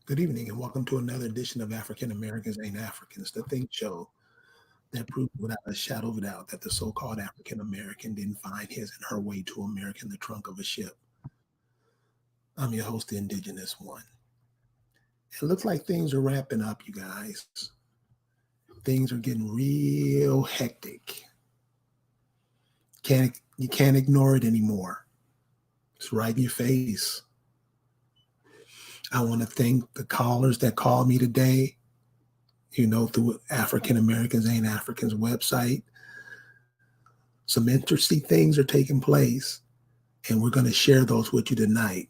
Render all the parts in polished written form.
Good evening and welcome to another edition of African Americans Ain't Africans, the think show that proves without a shadow of a doubt that the so called African American didn't find his and her way to America in the trunk of a ship. I'm your host, the Indigenous One. It looks like things are wrapping up, you guys. Things are getting real hectic. You can't ignore it anymore. It's right in your face. I want to thank the callers that called me today, through African Americans Ain't Africans website. Some interesting things are taking place, and we're going to share those with you tonight.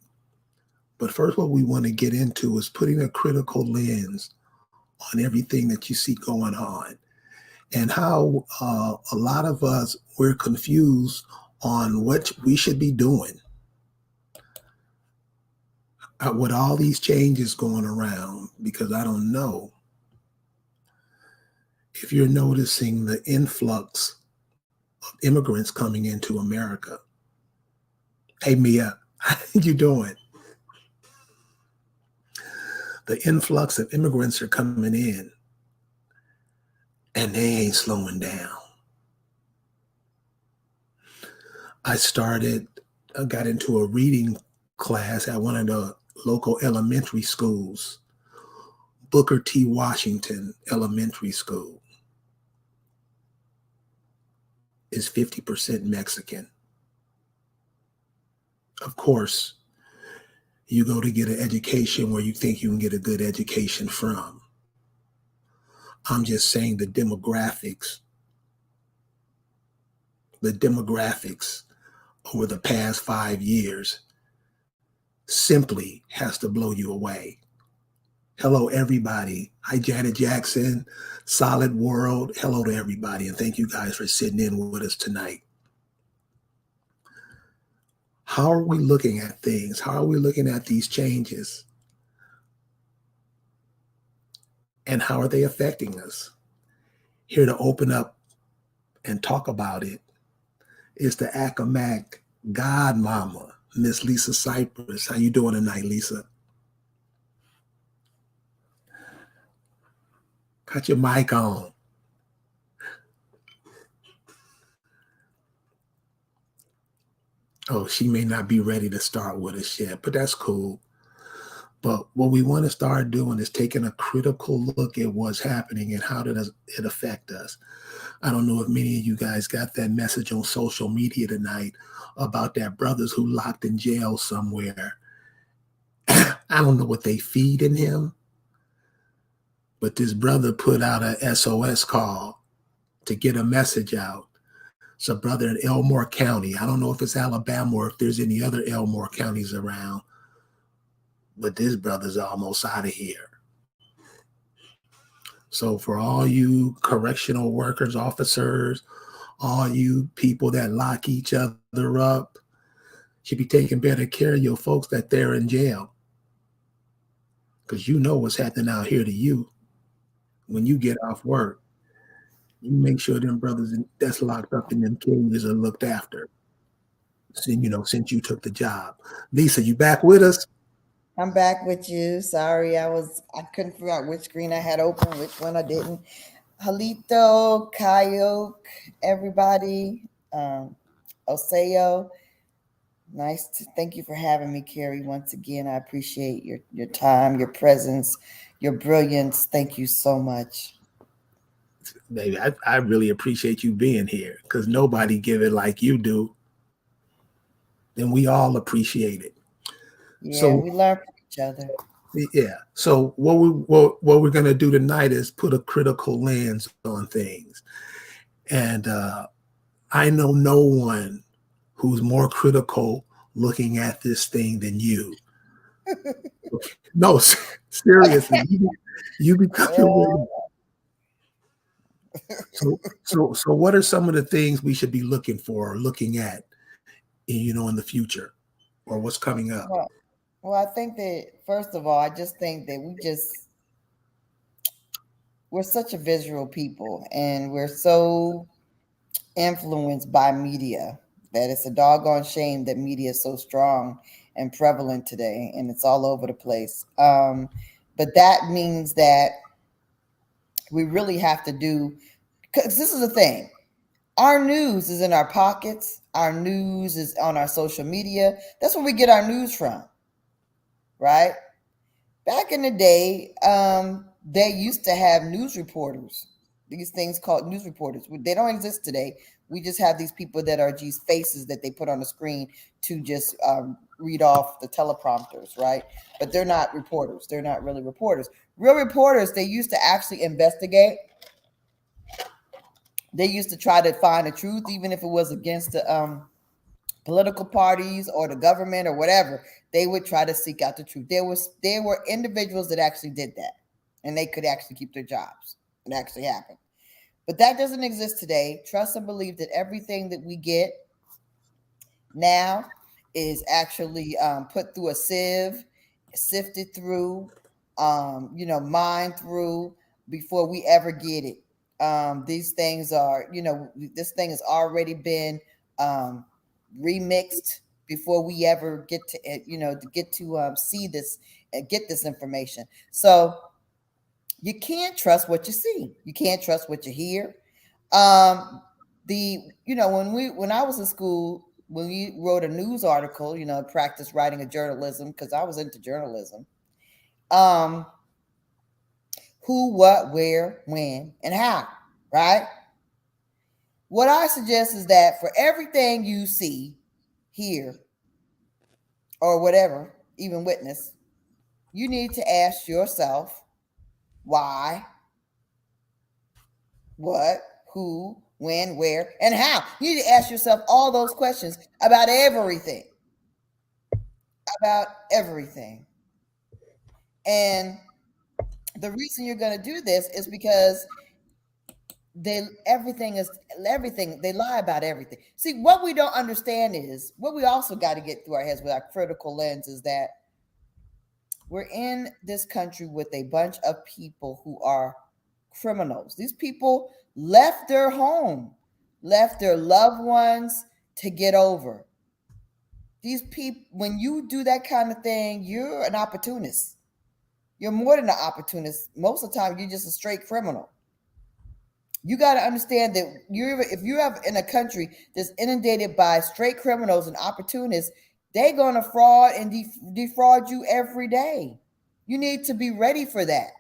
But first, what we want to get into is putting a critical lens on everything that you see going on, and how a lot of us, we're confused on what we should be doing. With all these changes going around, because I don't know if you're noticing the influx of immigrants coming into America. Hey, Mia, how you doing? The influx of immigrants are coming in, and they ain't slowing down. I got into a reading class at one of the local elementary schools, Booker T. Washington Elementary School. Is 50% Mexican. Of course, you go to get an education where you think you can get a good education from. I'm just saying the demographics over the past 5 years simply has to blow you away. Hello, everybody. Hi, Janet Jackson, Solid World. Hello to everybody, and thank you guys for sitting in with us tonight. How are we looking at things? How are we looking at these changes? And how are they affecting us? Here to open up and talk about it is the Accomack godmama, Miss Lisa Cypress. How you doing tonight, Lisa? Got your mic on. Oh, she may not be ready to start with us yet, but that's cool. But what we want to start doing is taking a critical look at what's happening and how does it affect us. I don't know if many of you guys got that message on social media tonight about that brothers who locked in jail somewhere. I don't know what they feed in him, but this brother put out a SOS call to get a message out. It's a brother in Elmore County. I don't know if it's Alabama or if there's any other Elmore counties around, but this brother's almost out of here. So for all you correctional workers, officers, all you people that lock each other up, should be taking better care of your folks that they're in jail. Because you know what's happening out here to you when you get off work. You make sure them brothers that's locked up in them cages are looked after. Since you took the job. Lisa, you back with us? I'm back with you. Sorry, I couldn't figure out which screen I had open, which one I didn't. Halito, Kayok, everybody, Oseo. Thank you for having me, Carrie. Once again, I appreciate your time, your presence, your brilliance. Thank you so much. Baby, I really appreciate you being here because nobody give it like you do. And we all appreciate it. Yeah, So we learn from each other. yeah. So what we're gonna do tonight is put a critical lens on things. And I know no one who's more critical looking at this thing than you. No, seriously, you become Yeah. so what are some of the things we should be looking for or looking at, in the future or what's coming up? Well, well, I think that first of all, I just think that we're such a visual people, and we're so influenced by media that it's a doggone shame that media is so strong and prevalent today, and it's all over the place. But that means that we really have to do, because this is the thing. Our news is in our pockets. Our news is on our social media. That's where we get our news from, right? Back in the day, they used to have news reporters. These things called news reporters. They don't exist today. We just have these people that are these faces that they put on the screen to just read off the teleprompters, right? But they're not reporters. They're not really reporters. Real reporters, they used to actually investigate. They used to try to find the truth, even if it was against the political parties or the government or whatever. They would try to seek out the truth. There were individuals that actually did that, and they could actually keep their jobs. It actually happened. But that doesn't exist today. Trust and believe that everything that we get now is actually put through a sieve, sifted through, mined through before we ever get it. These things are, this thing has already been remixed before we ever get to, to get to see this and get this information. So you can't trust what you see. You can't trust what you hear. When I was in school, when we wrote a news article, practice writing a journalism because I was into journalism. Um, who, what, where, when, and how, right? What I suggest is that for everything you see, hear, or whatever, even witness, you need to ask yourself why, what, who, when, where, and how. You need to ask yourself all those questions about everything. About everything. And the reason you're going to do this is because everything they lie about everything. See, what we don't understand is what we also got to get through our heads with our critical lens is that we're in this country with a bunch of people who are criminals. These people left their home, left their loved ones to get over. These people, when you do that kind of thing, you're an opportunist. You're more than an opportunist. Most of the time, you're just a straight criminal. You got to understand that if you have in a country that's inundated by straight criminals and opportunists, they're going to fraud and defraud you every day. You need to be ready for that.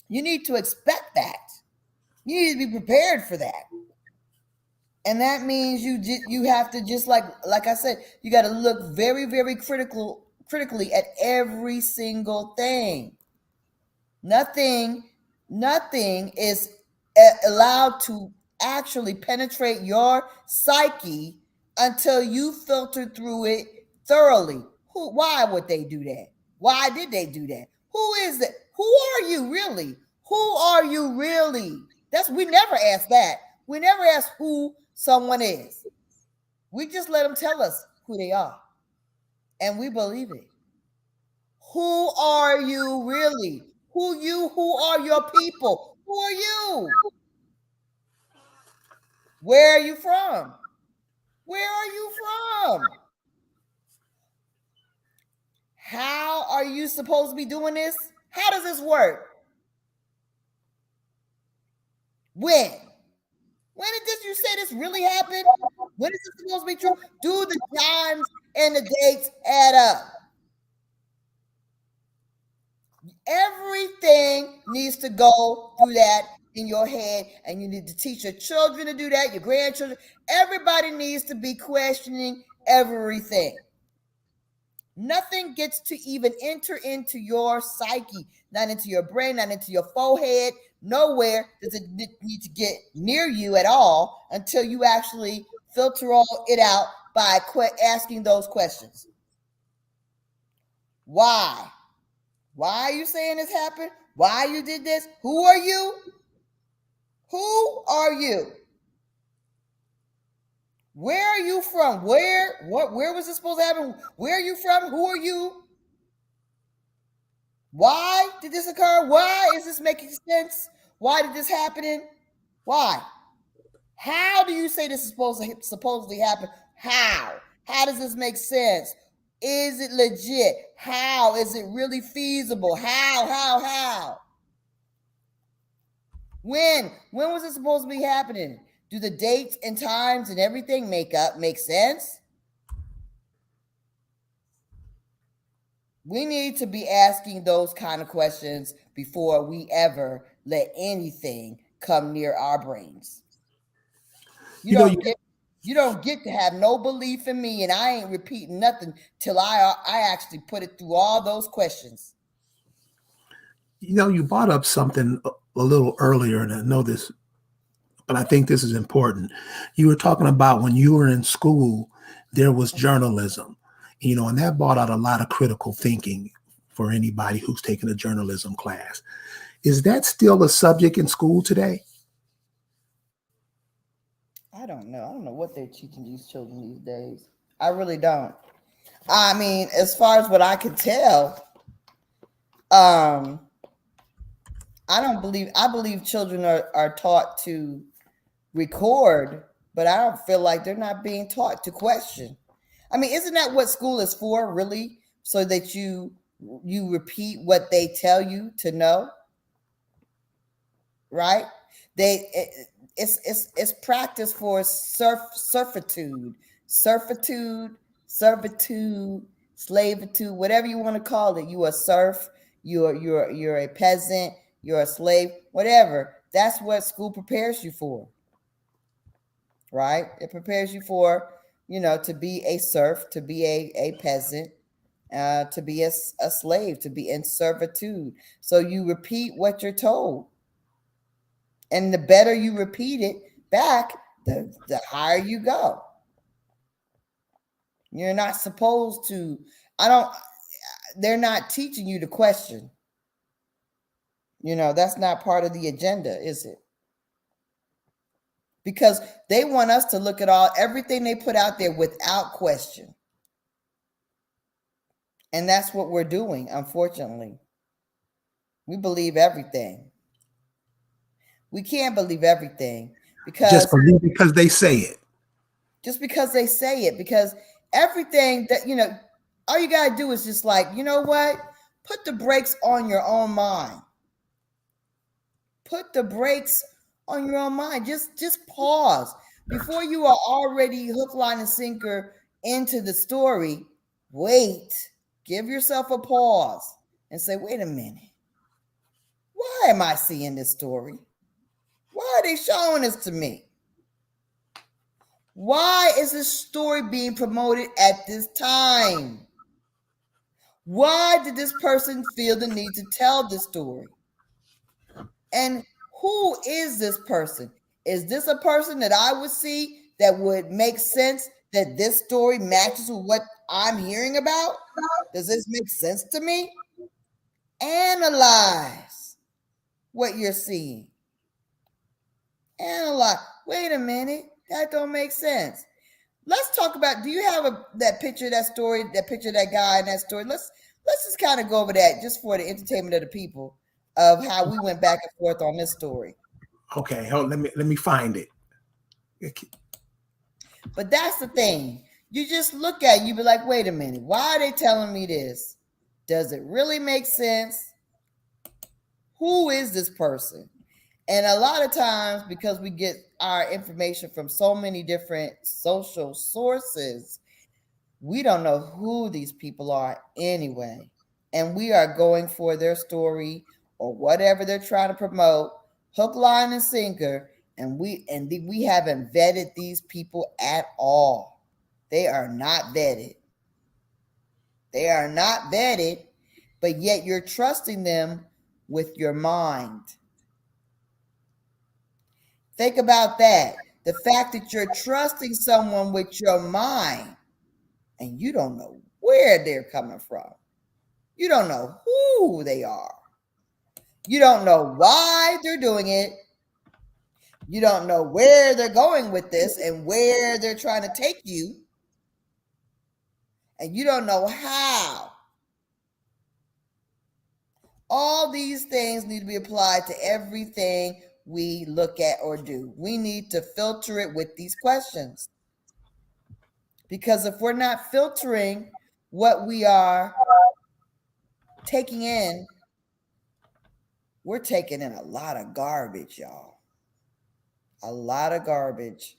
You need to expect that. You need to be prepared for that. And that means you have to, just like I said, you got to look very, very critically at every single thing. Nothing is allowed to actually penetrate your psyche until you filter through it thoroughly. Why would they do that? Why did they do that? Who is it? Who are you really? Who are you really? We never ask that. We never ask who someone is. We just let them tell us who they are. And we believe it. Who are you really? Who are your people? Who are you? Where are you from? Where are you from? How are you supposed to be doing this? How does this work? When? When did you say this really happened? When is this supposed to be true? Do the times and the dates add up? Everything needs to go through that in your head, and you need to teach your children to do that, your grandchildren. Everybody needs to be questioning everything. Nothing gets to even enter into your psyche, not into your brain, not into your forehead. Nowhere does it need to get near you at all until you actually filter all it out by asking those questions. Why? Why are you saying this happened? Why you did this? Who are you? Who are you? Where are you from? Where was this supposed to happen? Where are you from? Who are you? Why did this occur? Why is this making sense? Why did this happen? Why? How do you say this is supposed to supposedly happen? How? How does this make sense? Is it legit? How? Is it really feasible? How? When was it supposed to be happening? Do the dates and times and everything make sense? We need to be asking those kind of questions before we ever let anything come near our brains. You You know, don't get you don't get to have no belief in me, and I ain't repeating nothing till I actually put it through all those questions. you brought up something a little earlier, and I know this, but I think this is important. You were talking about when you were in school, there was journalism, and that brought out a lot of critical thinking for anybody who's taking a journalism class. Is that still a subject in school today? I don't know. I don't know what they're teaching these children these days. I really don't. I mean, as far as what I can tell, um, I believe children are taught to record, but I don't feel like they're not being taught to question. I mean, isn't that what school is for, really? So that you repeat what they tell you to know, right? They it's practice for servitude, servitude, slavitude, whatever you want to call it. You a serf, you're a peasant, you're a slave, whatever. That's what school prepares you for, right? It prepares you for, to be a serf, to be a peasant, to be a slave, to be in servitude. So you repeat what you're told. And the better you repeat it back, the higher you go. You're not supposed to, I don't, they're not teaching you to question. That's not part of the agenda, is it? Because they want us to look at everything they put out there without question. And that's what we're doing, unfortunately. We believe everything. We can't believe everything Just because believe because they say it. just because they say it, because everything that, all you got to do is just like, you know what? Put the brakes on your own mind. Put the brakes on your own mind. Just pause before you are already hook, line, and sinker into the story. Wait, give yourself a pause and say, wait a minute. Why am I seeing this story? Why are they showing this to me? Why is this story being promoted at this time? Why did this person feel the need to tell this story? And who is this person? Is this a person that I would see that would make sense, that this story matches with what I'm hearing about? Does this make sense to me? Analyze what you're seeing. Analyze. Wait a minute, that don't make sense. Let's talk about, do you have that picture, that story, that picture of that guy in that story? Let's just kind of go over that just for the entertainment of the people, of how we went back and forth on this story. Okay, let me find it. But that's the thing. You just look at it, you be like, wait a minute, why are they telling me this? Does it really make sense? Who is this person? And a lot of times, because we get our information from so many different social sources, we don't know who these people are anyway. And we are going for their story or whatever they're trying to promote, hook, line, and sinker. And we haven't vetted these people at all. They are not vetted. They are not vetted, but yet you're trusting them with your mind. Think about that. The fact that you're trusting someone with your mind and you don't know where they're coming from. You don't know who they are. You don't know why they're doing it. You don't know where they're going with this and where they're trying to take you. And you don't know how. All these things need to be applied to everything we look at or do. We need to filter it with these questions. Because if we're not filtering what we are taking in, we're taking in a lot of garbage, y'all. A lot of garbage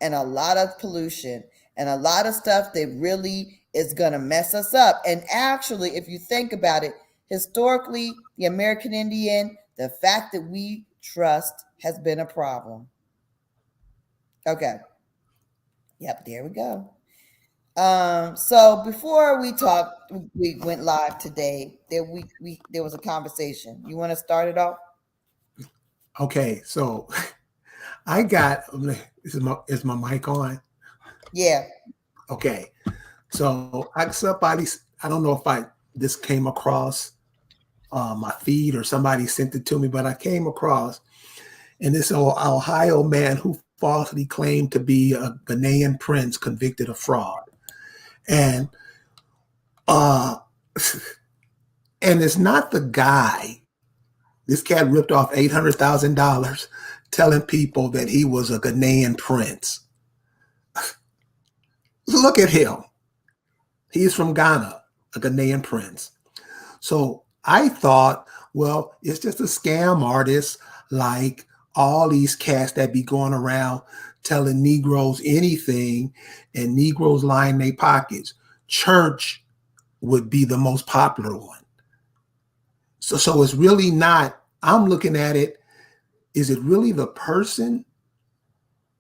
and a lot of pollution and a lot of stuff that really is going to mess us up. And actually, if you think about it, historically, the American Indian, the fact that we trust has been a problem. Okay. Yep, there we go. So before we went live today. There was a conversation. You want to start it off? Okay, so I got is my mic on? Yeah. Okay, so I don't know if I this came across my feed or somebody sent it to me, but I came across and this Ohio man who falsely claimed to be a Ghanaian prince convicted of fraud, and uh, and it's not the guy. This cat ripped off $800,000 telling people that he was a Ghanaian prince. Look at him. He's from Ghana, a Ghanaian prince. So I thought, well, it's just a scam artist like all these cats that be going around telling Negroes anything and Negroes line their pockets. Church would be the most popular one. So it's really not, I'm looking at it, is it really the person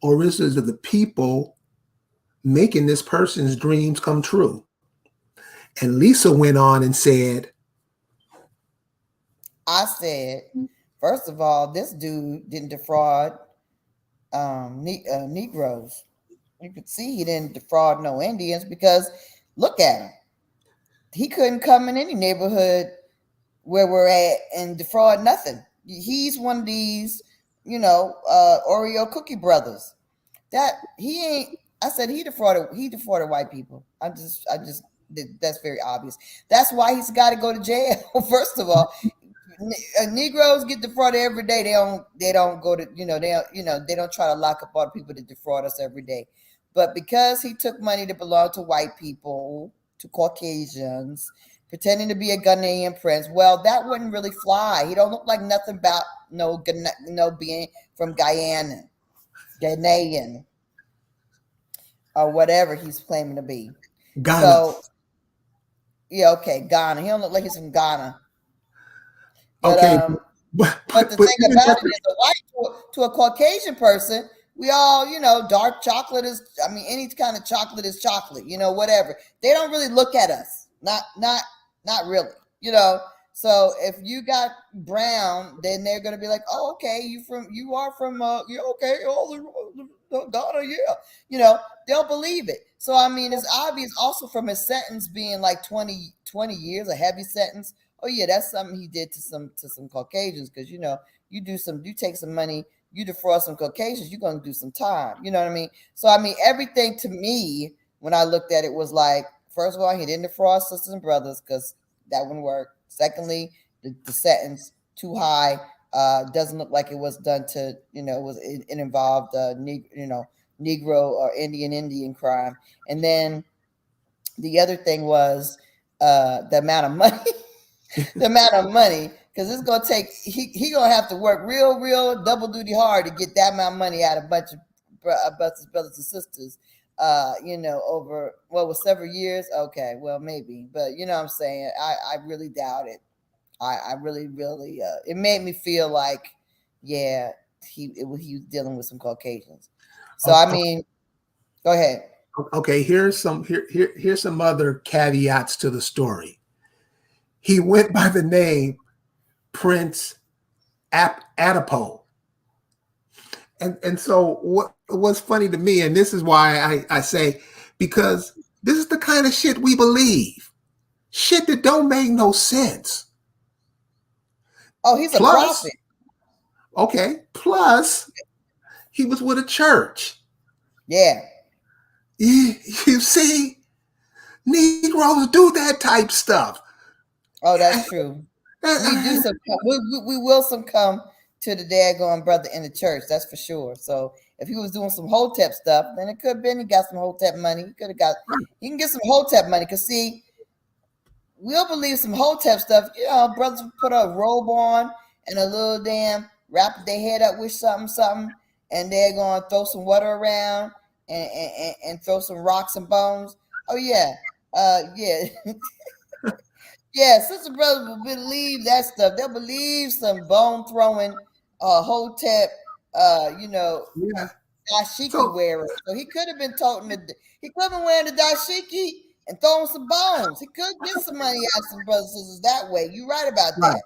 or is it the people making this person's dreams come true? And Lisa went on and said, I said, first of all, this dude didn't defraud Negroes. You could see he didn't defraud no Indians because look at him. He couldn't come in any neighborhood where we're at and defraud nothing. He's one of these, Oreo cookie brothers. That he ain't. I said he defrauded white people. I just that's very obvious. That's why he's got to go to jail. First of all, Negroes get defrauded every day. They don't go to they don't try to lock up all the people that defraud us every day. But because he took money that belonged to white people, to Caucasians, pretending to be a Ghanaian prince, well, that wouldn't really fly. He don't look like nothing about no being from Ghanaian, or whatever he's claiming to be. Ghana. So yeah, okay, Ghana. He don't look like he's from Ghana. But okay, but the thing about it is, a white to a Caucasian person, we all, dark chocolate is. I mean, any kind of chocolate is chocolate. Whatever. They don't really look at us. Not really. So if you got brown, then they're gonna be like, oh, okay, you are from, yeah, okay, Ghana, yeah. They'll believe it. So I mean, it's obvious also from his sentence being like 20 years, a heavy sentence. Oh yeah, that's something he did to some Caucasians, because you take some money, you defraud some Caucasians, you're gonna do some time. You know what I mean? So I mean, everything to me when I looked at it was like, first of all, he didn't defraud sisters and brothers because that wouldn't work. Secondly, the sentence too high. Doesn't look like it was done to it involved Negro or Indian crime. And then the other thing was the amount of money. The amount of money, because it's gonna take he gonna have to work real double duty hard to get that amount of money out of a bunch of brothers and sisters. Over several years. Okay, well maybe, but you know what I'm saying. I really doubt it. I really it made me feel like, yeah, he was dealing with some Caucasians. So I mean, go ahead. Okay, here's some other caveats to the story. He went by the name Prince Adipo. And so what's funny to me, and this is why I say, because this is the kind of shit we believe. Shit that don't make no sense. Oh, he's a prophet. Okay. Plus, he was with a church. Yeah. You see, Negroes do that type stuff. Oh, that's true. We will succumb to the daggone brother in the church. That's for sure. So if he was doing some Hotep stuff, then it could have been he got some Hotep money. He can get some Hotep money. Because see, we'll believe some hotep stuff. You know, brothers put a robe on and a little damn wrap their head up with something, and they're gonna throw some water around and throw some rocks and bones. Oh yeah, yeah. Yeah, sister brothers will believe that stuff. They'll believe some bone throwing hotep you know, Yeah. dashiki So wearer. So he could have been toting the he could have been wearing the dashiki and throwing some bones. He could get some money out of some brothers and sisters that way. You're right about right, that.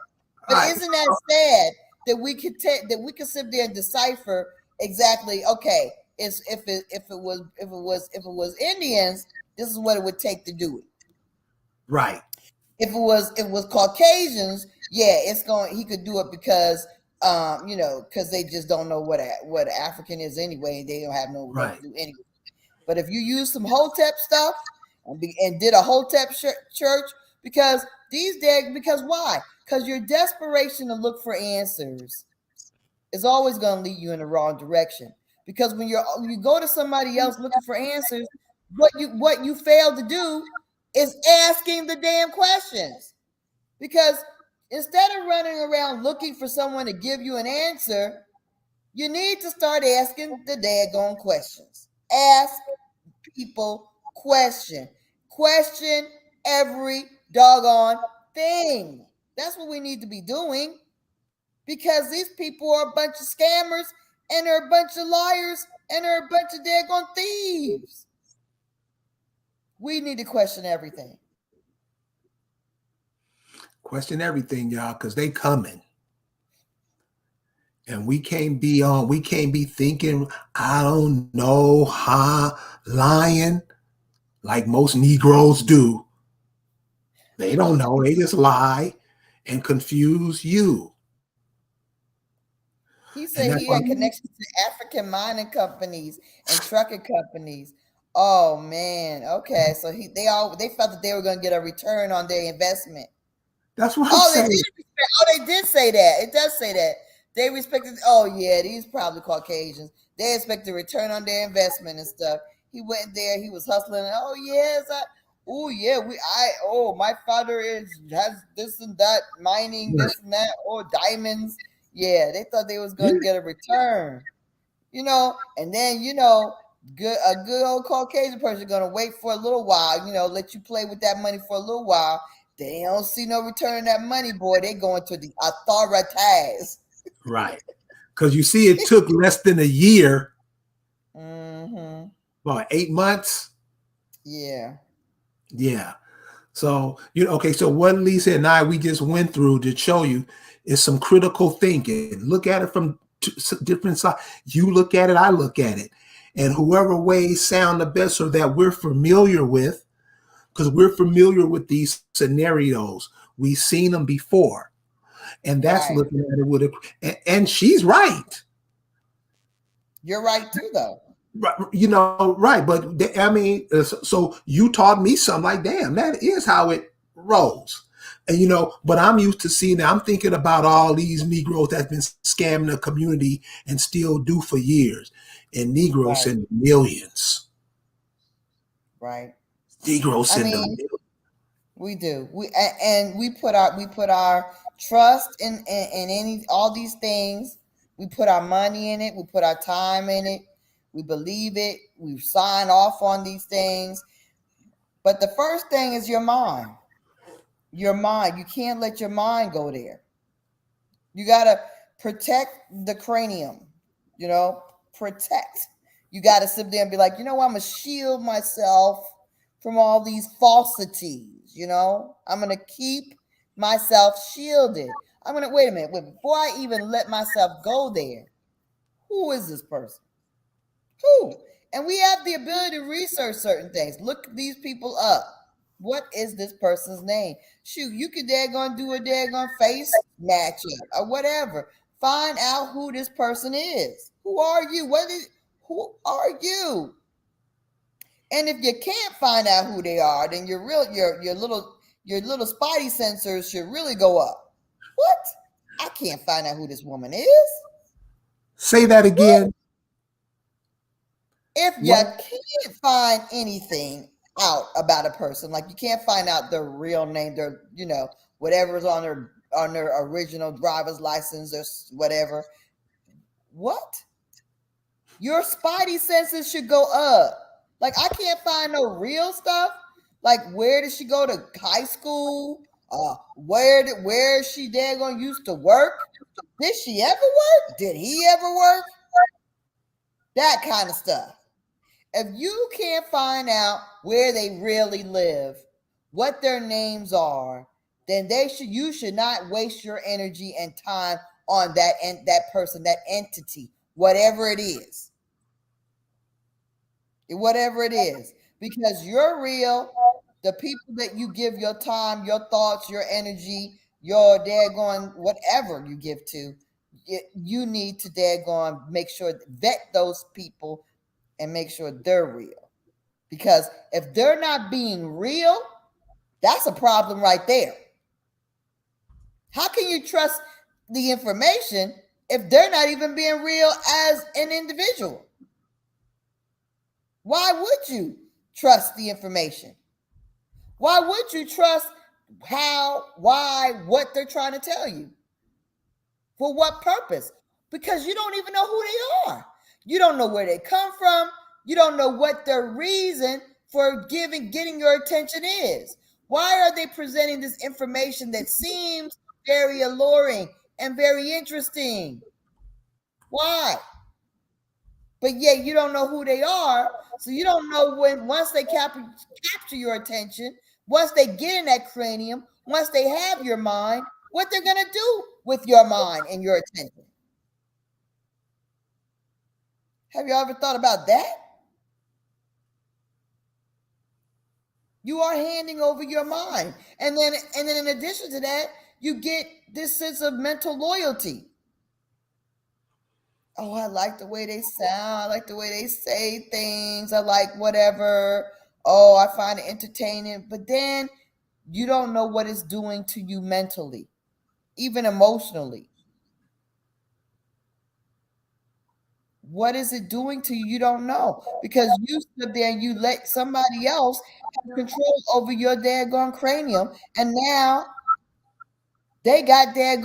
But right, isn't that sad that we could take that we could sit there and decipher exactly, okay, it's if it was Indians, this is what it would take to do it. right, If it was Caucasians, yeah, it's going he could do it because you know, because they just don't know what African is anyway. They don't have no right, clue anyway. But if you use some Hotep stuff and did a Hotep church, because these days, because why? Because your desperation to look for answers is always going to lead you in the wrong direction. Because when you go to somebody else looking for answers, what you fail to do is asking the damn questions. Because instead of running around looking for someone to give you an answer, you need to start asking the daggone questions. Ask people question. Question every doggone thing. That's what we need to be doing because these people are a bunch of scammers and they're a bunch of liars and they're a bunch of daggone thieves. We need to question everything. question everything, y'all, because they coming. And we can't be thinking, I don't know, lying like most Negroes do. They don't know, they just lie and confuse you. He And said that's he why had connections to African mining companies and trucking companies. Oh man, okay. So they felt that they were going to get a return on their investment. that's what I'm Oh, they saying. did respect. Oh, they did say that. It does say that they respected. Oh yeah, these probably Caucasians. They expect a return on their investment and stuff. He went there. He was hustling. Oh yes, oh yeah. My father has this and that mining Right. this and that. Oh diamonds. Yeah, they thought they was Yeah, going to get a return. You know, and then you know, a good old Caucasian person gonna wait for a little while. You know, let you play with that money for a little while. They don't see no return on that money, boy. They going to the authorities. right. Because you see, it took less than a year, Mm-hmm. about 8 months. Yeah. Yeah. So, okay, so what Lisa and I we just went through to show you is some critical thinking. Look at it from different sides. You look at it, I look at it. And whoever ways sound the best or that we're familiar with, because we're familiar with these scenarios. We've seen them before. And that's Right. looking at it with and she's right. You're right too, though. Right, right. But I mean, so you taught me something like, damn, that is how it rolls. And but I'm used to seeing that. I'm thinking about all these Negroes that's been scamming the community and still do for years. And Negroes Right. in the millions. Right. Negroes I in the mean, millions. we do. And we put our trust in any all these things. We put our money in it. We put our time in it. We believe it. We sign off on these things. But the first thing is your mind. Your mind. You can't let your mind go there. You gotta protect the cranium. You know, protect. You gotta sit there and be like, you know what? I'm gonna shield myself from all these falsities. You know, I'm gonna keep myself shielded. I'm gonna wait a minute. Wait, before I even let myself go there, who is this person? Who? And we have the ability to research certain things. Look these people up. What is this person's name? Shoot, you could daggone do a daggone face matchup or whatever. Find out who this person is. Who are you? Who are you? And if you can't find out who they are, then your little spidey sensors should really go up. What? I can't find out who this woman is. Say that What? again. If you What? can't find anything out about a person. Like you can't find out their real name, their whatever's on their original driver's license or whatever. What? Your spidey senses should go up. Like I can't find no real stuff. Like where did she go to high school? Where is she gonna used to work? Did she ever work? Did he ever work? That kind of stuff. If you can't find out where they really live, what their names are, then you should not waste your energy and time on that person, that entity, whatever it is. Whatever it is. Because you're real. The people that you give your time, your thoughts, your energy, your daggone whatever you give to, you need to daggone make sure vet those people and make sure they're real. Because if they're not being real, that's a problem right there. How can you trust the information if they're not even being real as an individual? Why would you trust the information? Why would you trust how, why, what they're trying to tell you? For what purpose? Because you don't even know who they are. You don't know where they come from. You don't know what their reason for getting your attention is. Why are they presenting this information that seems very alluring and very interesting? Why? But yet you don't know who they are, so you don't know once they capture your attention, once they get in that cranium, once they have your mind, what they're going to do with your mind and your attention. Have you ever thought about that? You are handing over your mind. And then in addition to that, you get this sense of mental loyalty. Oh, I like the way they sound. I like the way they say things. I like whatever. Oh, I find it entertaining. But then you don't know what it's doing to you mentally, even emotionally. What is it doing to you? You don't know because you stood there and you let somebody else have control over your daggone cranium, and now they driving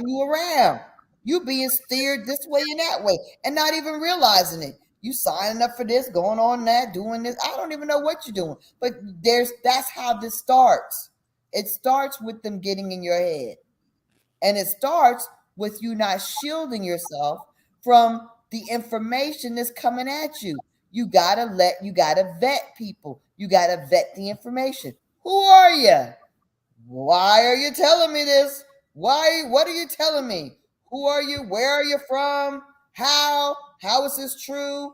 you around. You being steered this way and that way, and not even realizing it. You signing up for this, going on that, doing this. I don't even know what you're doing, but that's how this starts. It starts with them getting in your head, and it starts with you not shielding yourself from the information that's coming at you. You gotta vet people. You gotta vet the information. Who are you? Why are you telling me this? Why? What are you telling me? Who are you? Where are you from? How? How is this true?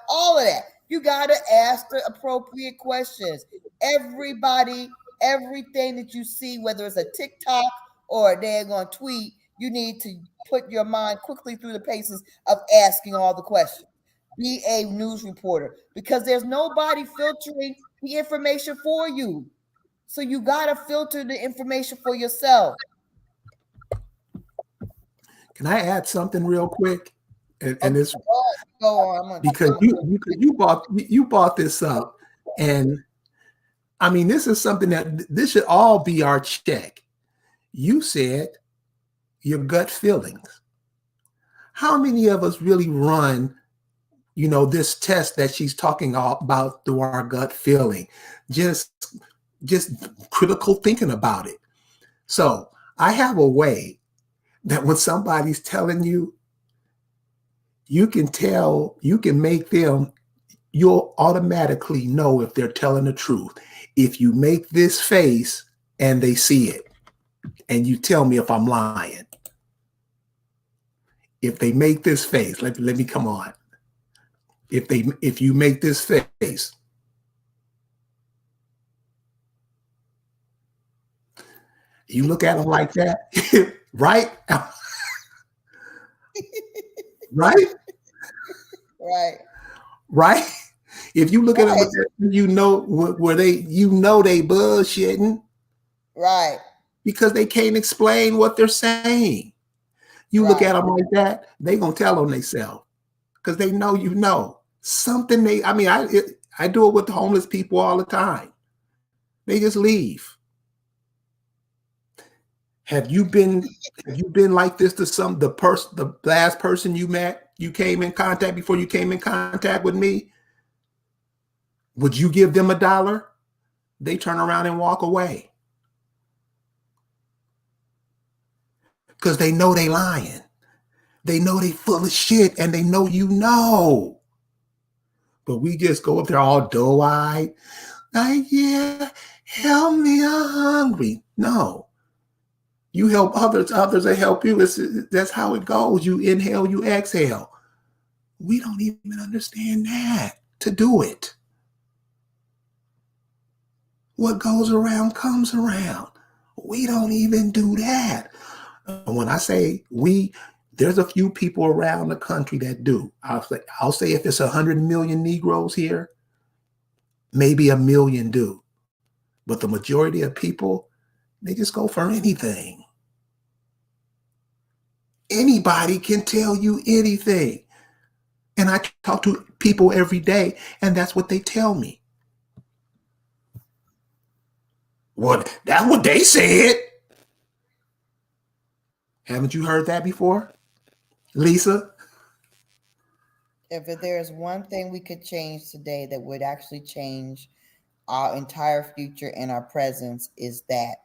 All of that. You got to ask the appropriate questions. Everybody, everything that you see, whether it's a TikTok or a daggone tweet, you need to put your mind quickly through the paces of asking all the questions. Be a news reporter because there's nobody filtering the information for you. So you got to filter the information for yourself. Can I add something real quick? And this go on. Because you brought this up, and I mean this is something that this should all be our check. You said your gut feelings. How many of us really run, this test that she's talking about through our gut feeling? Just critical thinking about it. So I have a way that when somebody's telling you, you can make them, you'll automatically know if they're telling the truth. If you make this face and they see it, and you tell me if I'm lying. If they make this face, let me come on. If you make this face, you look at them like that, right? Right? Right? If you look at them, where they bullshitting. Right. Because they can't explain what they're saying. You look at them like that, they gonna tell on themselves because they know something. I I do it with the homeless people all the time. They just leave. Have you been like this to the last person you met, you came in contact before you came in contact with me? Would you give them $1? They turn around and walk away because they know they lying. They know they full of shit and they know you know. But we just go up there all doe-eyed. Like, yeah, help me, I'm hungry. No. You help others, others they help you. That's how it goes. You inhale, you exhale. We don't even understand that to do it. What goes around comes around. We don't even do that. When I say we, there's a few people around the country that do. I'll say if it's 100 million Negroes here, maybe 1 million do. But the majority of people, they just go for anything. Anybody can tell you anything. And I talk to people every day, and that's what they tell me. Well, that's what they said. Haven't you heard that before, Lisa? If there's one thing we could change today that would actually change our entire future and our presence, is that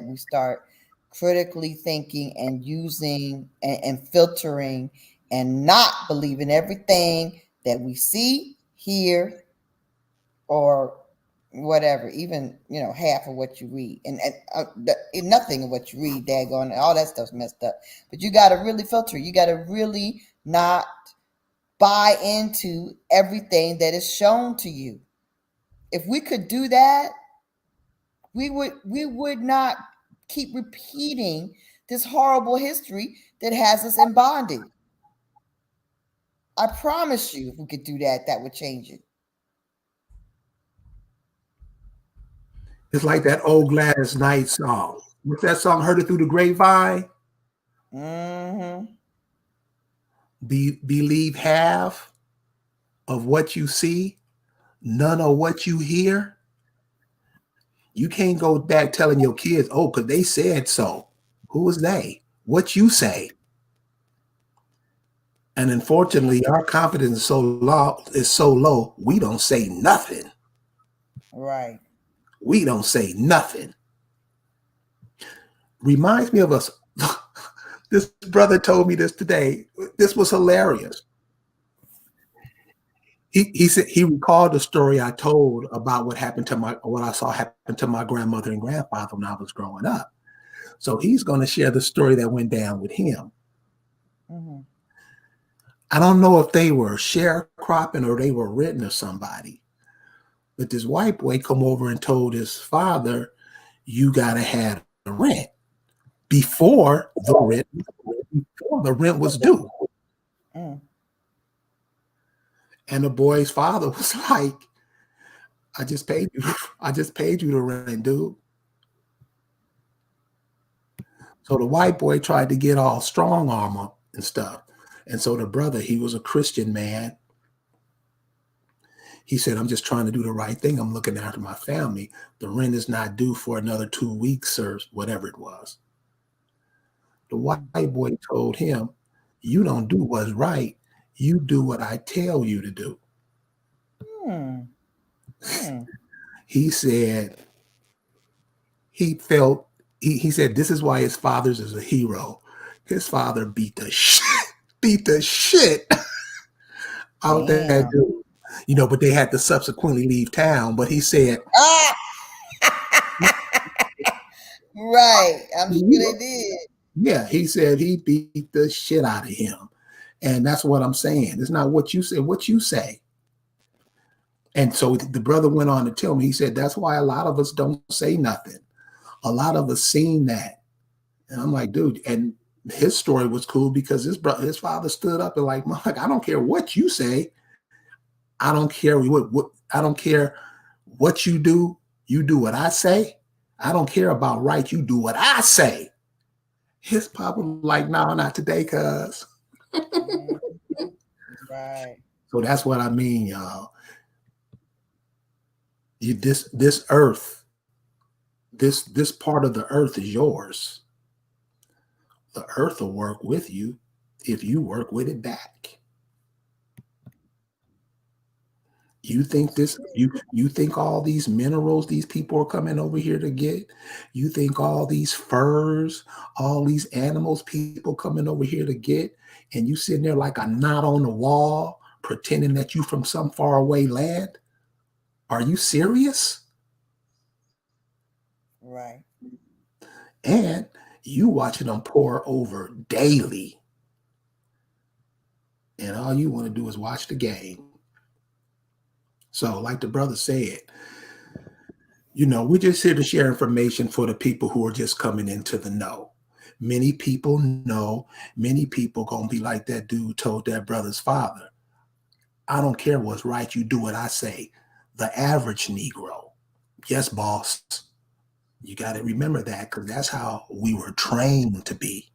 we start critically thinking and using and filtering and not believing everything that we see, hear, or whatever, even half of what you read, and nothing of what you read, daggone, all that stuff's messed up. But you got to really filter. You got to really not buy into everything that is shown to you. If we could do that, we would not keep repeating this horrible history that has us in bondage. I promise you, if we could do that, that would change it. It's like that old Gladys Knight song. What's that song? Heard it through the grapevine? Mm-hmm. Believe half of what you see, none of what you hear. You can't go back telling your kids, oh, because they said so. Who was they? What you say. And unfortunately, our confidence is so low, we don't say nothing. Right. We don't say nothing. Reminds me of us. This brother told me this today. This was hilarious. He said he recalled the story I told about what I saw happen to my grandmother and grandfather when I was growing up. So he's going to share the story that went down with him. Mm-hmm. I don't know if they were sharecropping or they were renting or somebody, but this white boy come over and told his father, "You got to have the rent before the rent was due." Mm. And the boy's father was like, I just paid you. I just paid you the rent, dude. So the white boy tried to get all strong armor and stuff. And so the brother, he was a Christian man. He said, I'm just trying to do the right thing. I'm looking after my family. The rent is not due for another 2 weeks or whatever it was. The white boy told him, you don't do what's right. You do what I tell you to do. Mm. Mm. He said, he said, this is why his father's is a hero. His father beat the shit out that Damn. dude. But they had to subsequently leave town. But he said, Ah! Right. I'm sure they did. yeah, he said he beat the shit out of him. And that's what I'm saying. It's not what you say, what you say. And so the brother went on to tell me, he said, that's why a lot of us don't say nothing. A lot of us seen that. And I'm like, dude, and his story was cool because his father stood up and like, I don't care what you say. I don't care I don't care what you do. You do what I say. I don't care about right. You do what I say. His papa like, no, not today, cuz. Mm. Right. So that's what I mean, y'all. this earth, this part of the earth is yours. The earth will work with you if you work with it back. You think all these minerals these people are coming over here to get? You think all these furs, all these animals people coming over here to get, and you sitting there like a knot on the wall, pretending that you from some far away land? Are you serious? Right. And you watching them pour over daily, and all you want to do is watch the game. So, like the brother said, we're just here to share information for the people who are just coming into the know. Many people know, many people gonna be like that dude told that brother's father. I don't care what's right, you do what I say. The average Negro. Yes, boss. You got to remember that because that's how we were trained to be.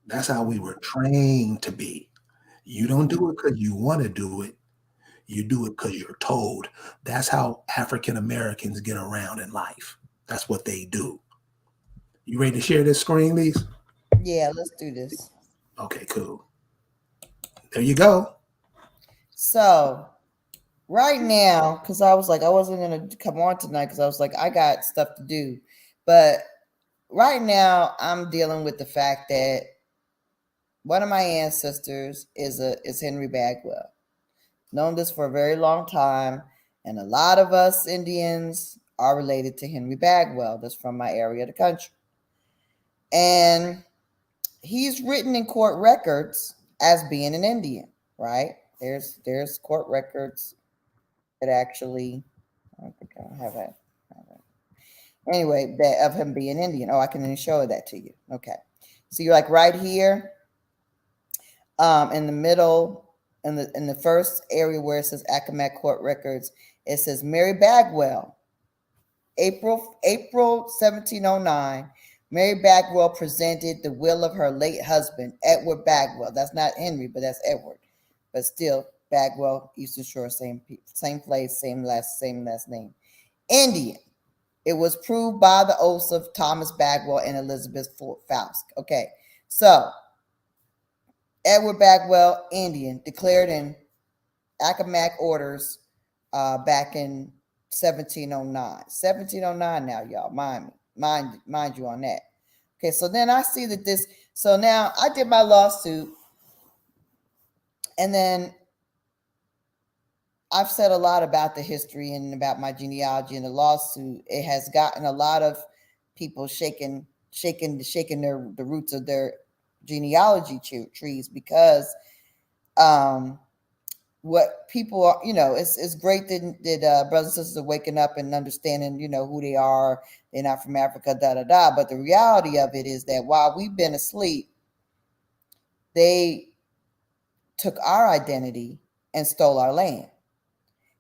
That's how we were trained to be. You don't do it because you want to do it. You do it because you're told. That's how African Americans get around in life. That's what they do. You ready to share this screen, Lise? Yeah, let's do this. Okay, cool. There you go. So right now, because I was like, I wasn't gonna come on tonight because I was like, I got stuff to do. But right now, I'm dealing with the fact that one of my ancestors is Henry Bagwell. Known this for a very long time, and a lot of us Indians are related to Henry Bagwell. That's from my area of the country, and he's written in court records as being an Indian. Right? There's court records that actually I think I have it. Anyway, that of him being Indian. Oh, I can show that to you. Okay, so you're like right here, in the middle, in the first area where it says Accomack Court Records, it says Mary Bagwell, April 1709. Mary Bagwell presented the will of her late husband, Edward Bagwell. That's not Henry, but that's Edward. But still, Bagwell, Eastern Shore, same place, same last name. Indian. It was proved by the oaths of Thomas Bagwell and Elizabeth Faust. Okay, so Edward Bagwell, Indian, declared in Accomack orders back in 1709. 1709 now, y'all. Mind you on that. Okay, so then I see that this. So now I did my lawsuit, and then I've said a lot about the history and about my genealogy in the lawsuit. It has gotten a lot of people shaking the roots of their genealogy trees because what people are, it's great that brothers and sisters are waking up and understanding, who they are. They're not from Africa, da da da. But the reality of it is that while we've been asleep, they took our identity and stole our land.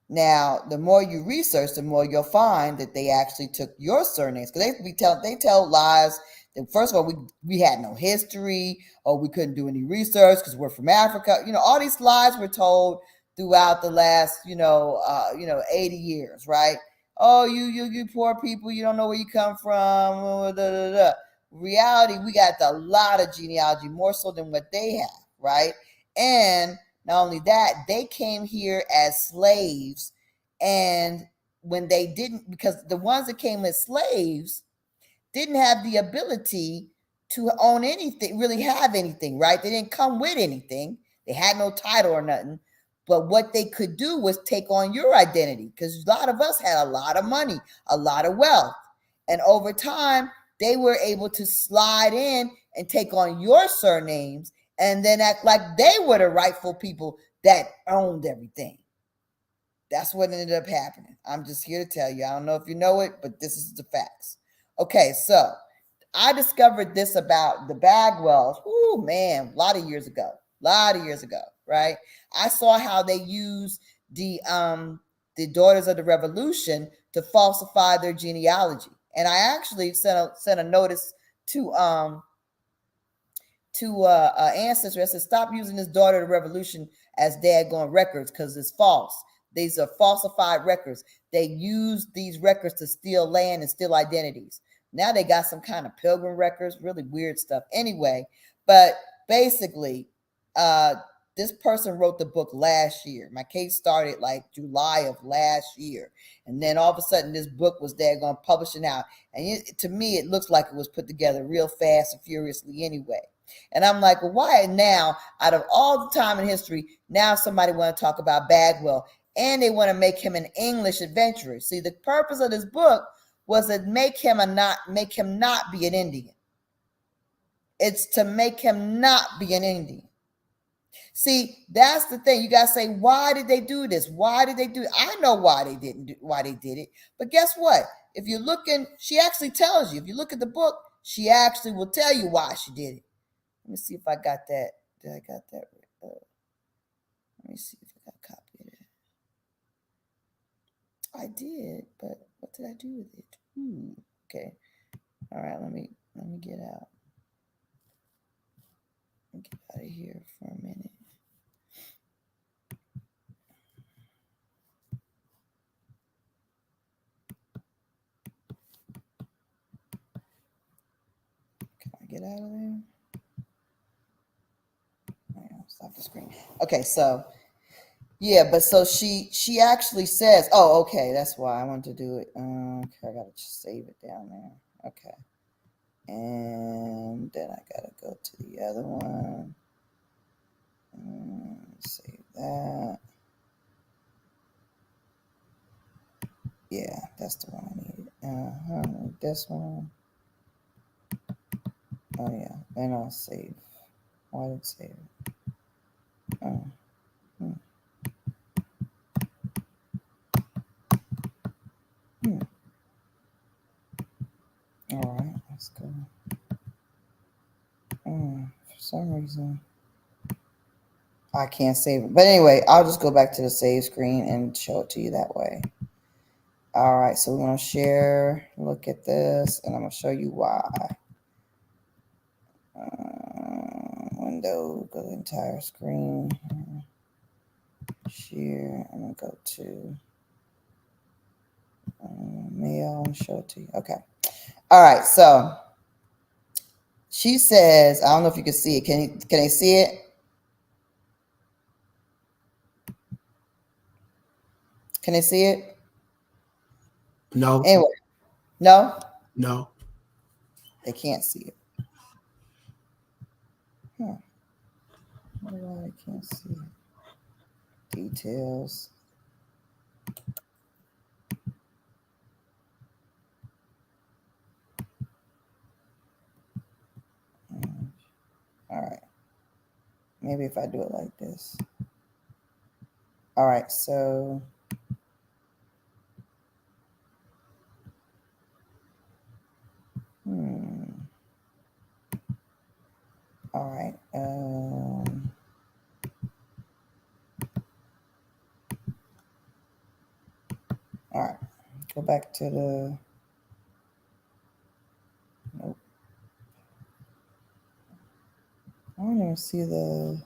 Now, the more you research, the more you'll find that they actually took your surnames because they tell lies. That first of all, we had no history, or we couldn't do any research because we're from Africa. All these lies were told throughout the last 80 years, right? Oh, you poor people, you don't know where you come from. Da, da, da. Reality, we got a lot of genealogy, more so than what they have, right? And not only that, they came here as slaves. And when they didn't, because the ones that came as slaves didn't have the ability to own anything, really have anything, right? They didn't come with anything. They had no title or nothing. But what they could do was take on your identity because a lot of us had a lot of money, a lot of wealth. And over time, they were able to slide in and take on your surnames and then act like they were the rightful people that owned everything. That's what ended up happening. I'm just here to tell you. I don't know if you know it, but this is the facts. Okay, so I discovered this about the Bagwells. Oh man, a lot of years ago. Right? I saw how they use the Daughters of the Revolution to falsify their genealogy, and I actually sent a notice to ancestry. I said, stop using this Daughter of the Revolution as daggone records because it's false. These are falsified records. They use these records to steal land and steal identities. Now they got some kind of pilgrim records, really weird stuff. Anyway, but basically, this person wrote the book last year. My case started like July of last year. And then all of a sudden, this book was daggone publishing out. And to me, it looks like it was put together real fast and furiously anyway. And I'm like, well, why now, out of all the time in history, now somebody want to talk about Bagwell and they want to make him an English adventurer. See, the purpose of this book was to make him not be an Indian. It's to make him not be an Indian. See, that's the thing. You gotta say, why did they do this? Why did they do it? I know why they did it. But guess what? If you're looking, she actually tells you. If you look at the book, she actually will tell you why she did it. Let me see if I got that. Did I got that? Let me see if I got a copy of it. I did, but what did I do with it? Okay. All right, let me get out. Let me get out of here for a minute. Can I get out of there? Stop the screen. Okay, so yeah, but so she actually says, oh, okay, that's why I wanted to do it. Okay, I gotta just save it down there. Okay, and then I gotta go to the other one. Save that. Yeah, that's the one I needed. This one. Oh yeah, then I'll save. Why did it save it? Oh. All right, let's go. For some reason, I can't save it. But anyway, I'll just go back to the save screen and show it to you that way. All right, so we're going to share. Look at this, and I'm going to show you why. Window, go to the entire screen. Share. I'm going to go to mail and show it to you. Okay. All right, so she says, I don't know if you can see it. Can they see it? Can they see it? No. Anyway, no? No. They can't see it. Huh. Why I can't see it? Details. All right. Maybe if I do it like this. All right, so all right. All right. Go back to the. Nope. I don't even see the.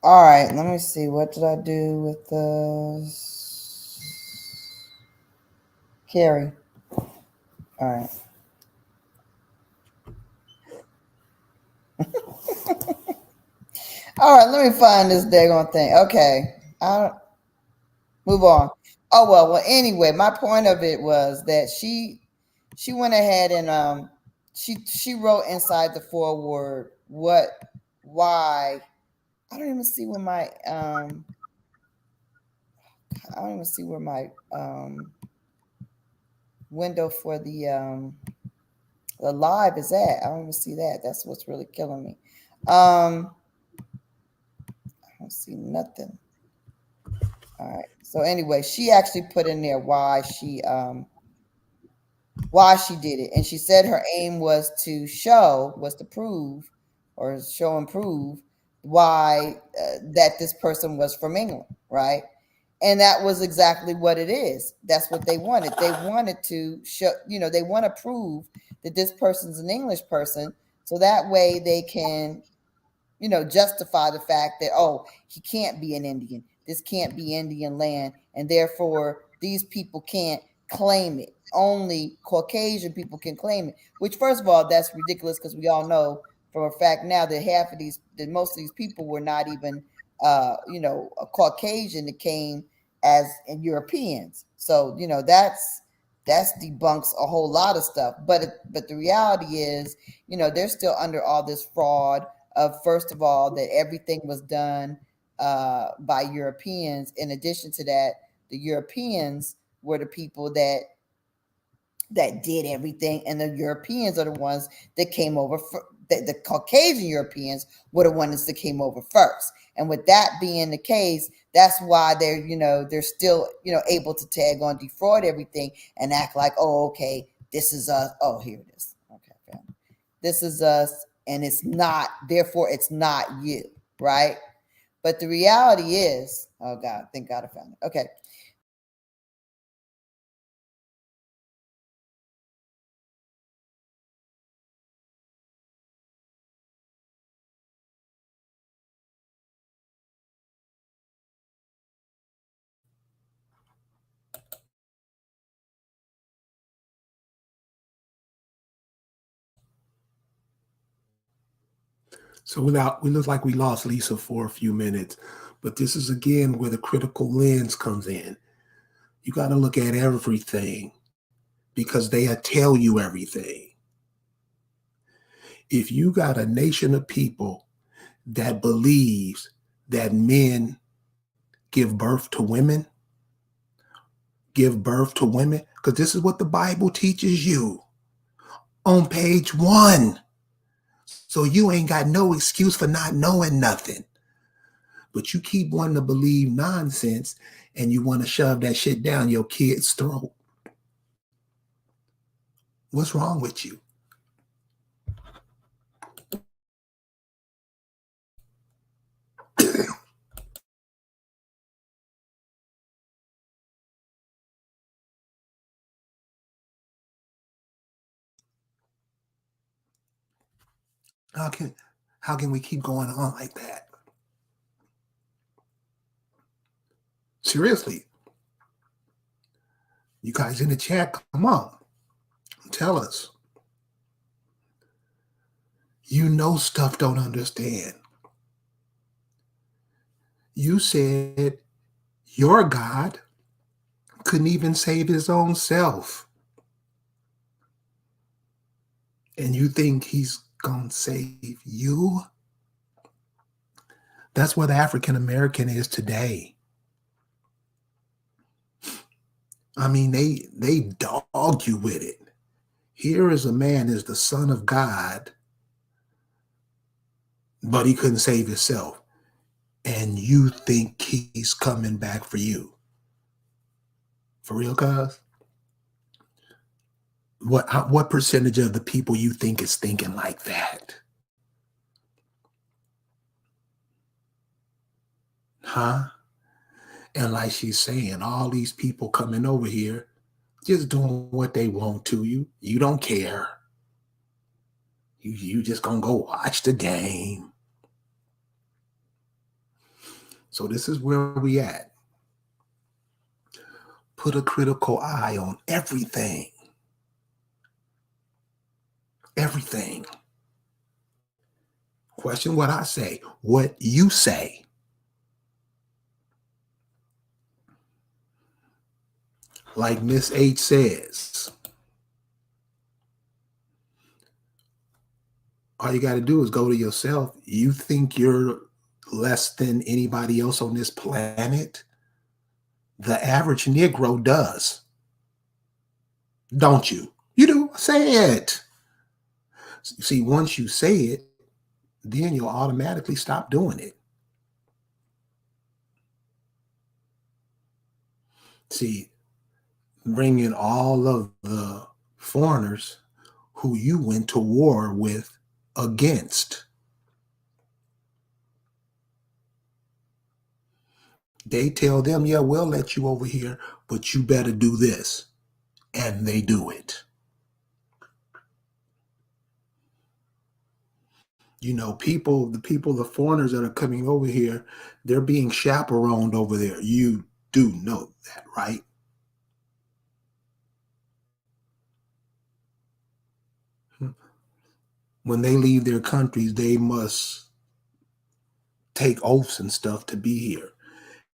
All right, let me see. What did I do with the Carrie? All right. All right, let me find this daggone thing. Okay. I'll move on. Oh well, anyway, my point of it was that she went ahead and she wrote inside the foreword why I don't even see where my I don't even see where my window for the live is at. I don't even see that. That's what's really killing me. I don't see nothing. All right. So anyway, she actually put in there why she why she did it. And she said her aim was to prove or show and prove why that this person was from England, right? And that was exactly what it is. That's what they wanted. They wanted to show, they want to prove that this person's an English person, so that way they can, justify the fact that, oh, he can't be an Indian. This can't be Indian land, and therefore these people can't claim it. Only Caucasian people can claim it. Which, first of all, that's ridiculous because we all know for a fact now that that most of these people were not even, a Caucasian that came as in Europeans. So that's debunks a whole lot of stuff. But the reality is, they're still under all this fraud of, first of all, that everything was done by Europeans. In addition to that, the Europeans were the people that did everything, and the Europeans are the ones that came over. The Caucasian Europeans were the ones that came over first. And with that being the case, that's why they're still able to tag on, defraud everything, and act like, oh, okay, this is us. Oh, here it is. Okay, this is us, and it's not. Therefore, it's not you, right? But the reality is, oh God, thank God I found it. Okay. So we look like we lost Lisa for a few minutes, but this is again where the critical lens comes in. You got to look at everything because they'll tell you everything. If you got a nation of people that believes that men give birth to women, because this is what the Bible teaches you on page 1. So you ain't got no excuse for not knowing nothing. But you keep wanting to believe nonsense and you want to shove that shit down your kid's throat. What's wrong with you? How can how can we keep going on like that? Seriously, you guys in the chat, come on, tell us. You know stuff don't understand. You said your God couldn't even save his own self. And you think he's gonna save you? That's where the African American is today. I mean, they dog you with it. Here is a man is the son of God, but he couldn't save himself. And you think he's coming back for you. For real, cuz? What percentage of the people you think is thinking like that? Huh? And like she's saying, all these people coming over here just doing what they want to you. You don't care. You just gonna go watch the game. So this is where we at. Put a critical eye on everything. Everything. Question what I say, what you say. Like Miss H says, all you got to do is go to yourself. You think you're less than anybody else on this planet? The average Negro does. Don't you? You do. Say it. See, once you say it, then you'll automatically stop doing it. See, bring in all of the foreigners who you went to war with against. They tell them, yeah, we'll let you over here, but you better do this. And they do it. You know, the foreigners that are coming over here, they're being chaperoned over there. You do know that, right? When they leave their countries, they must take oaths and stuff to be here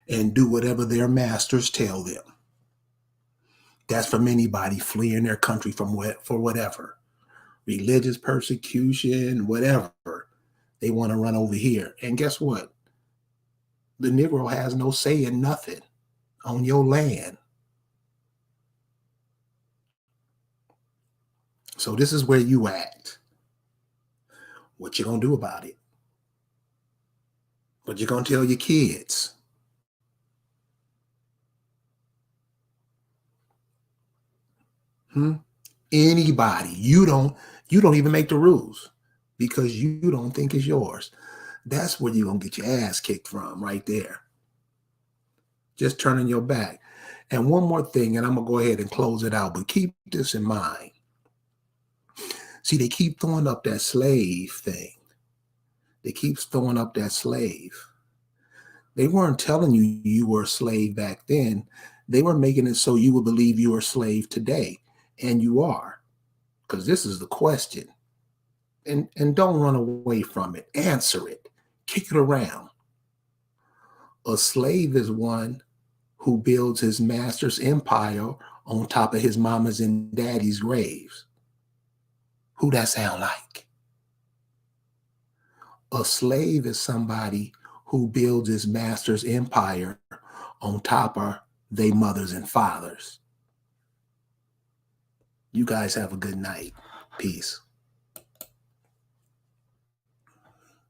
and do whatever their masters tell them. That's from anybody fleeing their country for whatever religious persecution, whatever. They want to run over here. And guess what? The Negro has no say in nothing on your land. So this is where you at. What you gonna do about it? What you gonna tell your kids? Hmm? Anybody. You don't even make the rules because you don't think it's yours. That's where you're gonna get your ass kicked from, right there. Just turning your back. And one more thing, and I'm gonna go ahead and close it out, but keep this in mind. See, they keep throwing up that slave thing. They keep throwing up that slave. They weren't telling you you were a slave back then. They were making it so you would believe you are a slave today. And you are. Because this is the question. And don't run away from it. Answer it. Kick it around. A slave is one who builds his master's empire on top of his mama's and daddy's graves. Who that sound like? A slave is somebody who builds his master's empire on top of their mothers and fathers. You guys have a good night. Peace.